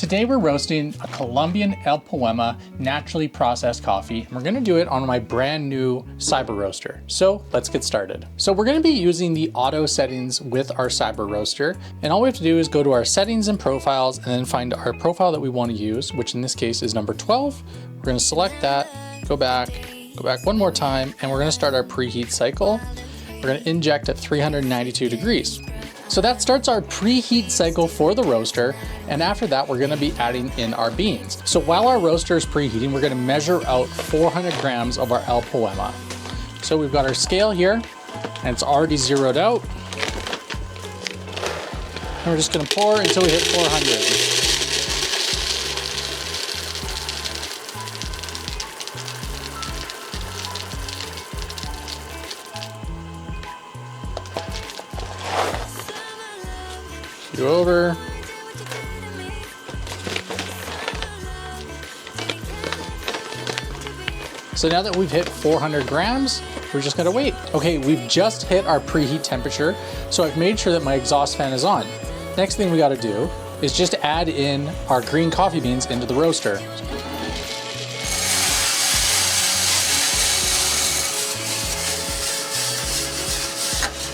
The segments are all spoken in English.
Today we're roasting a Colombian El Poema naturally processed coffee, and we're gonna do it on my brand new CybeRoaster. So let's get started. So we're gonna be using the auto settings with our CybeRoaster, and all we have to do is go to our settings and profiles and then find our profile that we wanna use, which in this case is number 12. We're gonna select that, go back one more time, and we're gonna start our preheat cycle. We're gonna inject at 392 degrees. So that starts our preheat cycle for the roaster, and after that we're gonna be adding in our beans. So while our roaster is preheating, we're gonna measure out 400 grams of our El Poema. So we've got our scale here, and it's already zeroed out. And we're just gonna pour until we hit 400. Go over. So now that we've hit 400 grams, we're just gonna wait. Okay, we've just hit our preheat temperature, so I've made sure that my exhaust fan is on. Next thing we gotta do is just add in our green coffee beans into the roaster.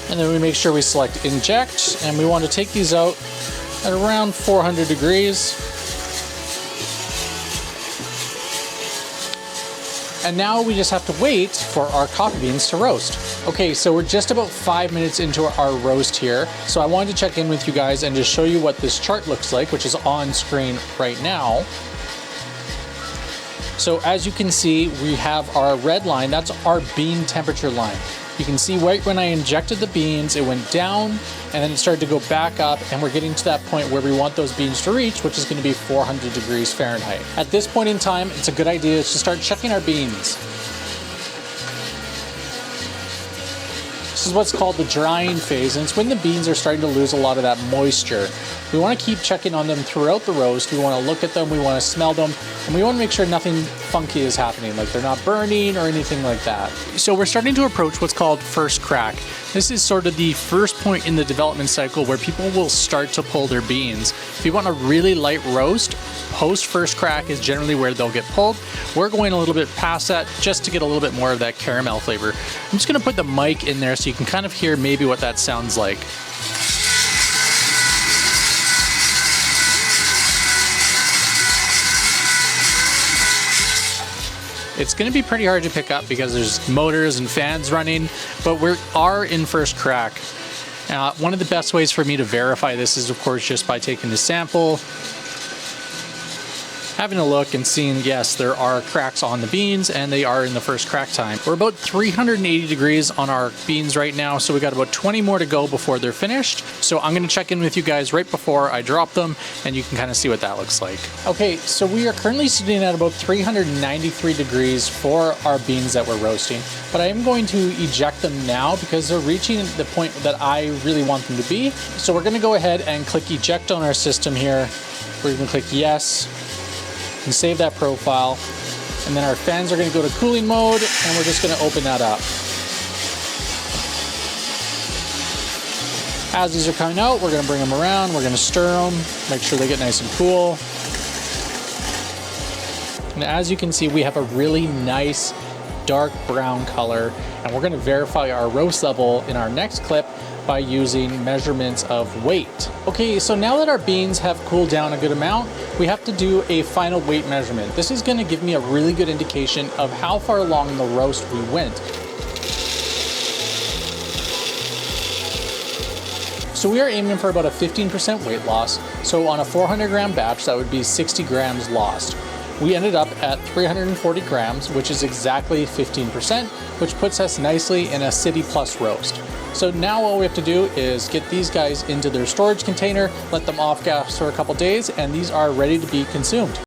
And then we make sure we select inject, and we want to take these out at around 400 degrees. And now we just have to wait for our coffee beans to roast. Okay, so we're just about 5 minutes into our roast here. So I wanted to check in with you guys and just show you what this chart looks like, which is on screen right now. So as you can see, we have our red line, that's our bean temperature line. You can see right when I injected the beans, it went down and then it started to go back up, and we're getting to that point where we want those beans to reach, which is going to be 400 degrees Fahrenheit. At this point in time, it's a good idea to start checking our beans. This is what's called the drying phase, and it's when the beans are starting to lose a lot of that moisture. We want to keep checking on them throughout the roast. We want to look at them, we want to smell them, and we want to make sure nothing funky is happening, like they're not burning or anything like that. So we're starting to approach what's called first crack. This is sort of the first point in the development cycle where people will start to pull their beans. If you want a really light roast, post first crack is generally where they'll get pulled. We're going a little bit past that just to get a little bit more of that caramel flavor. I'm just going to put the mic in there so you can kind of hear maybe what that sounds like. It's going to be pretty hard to pick up because there's motors and fans running, but we are in first crack. One of the best ways for me to verify this is, of course, just by taking the sample, having a look and seeing, yes, there are cracks on the beans and they are in the first crack time. We're about 380 degrees on our beans right now, so we got about 20 more to go before they're finished. So I'm gonna check in with you guys right before I drop them, and you can kind of see what that looks like. Okay, so we are currently sitting at about 393 degrees for our beans that we're roasting, but I am going to eject them now because they're reaching the point that I really want them to be. So we're gonna go ahead and click eject on our system here. We're gonna click yes, and save that profile, and then our fans are going to go to cooling mode, and we're just going to open that up. As these are coming out, we're going to bring them around, we're going to stir them, make sure they get nice and cool. And as you can see, we have a really nice dark brown color, and we're going to verify our roast level in our next clip by using measurements of weight. Okay, so now that our beans have cooled down a good amount, we have to do a final weight measurement. This is gonna give me a really good indication of how far along the roast we went. So we are aiming for about a 15% weight loss. So on a 400 gram batch, that would be 60 grams lost. We ended up at 340 grams, which is exactly 15%, which puts us nicely in a City Plus roast. So now all we have to do is get these guys into their storage container, let them off gas for a couple days, and these are ready to be consumed.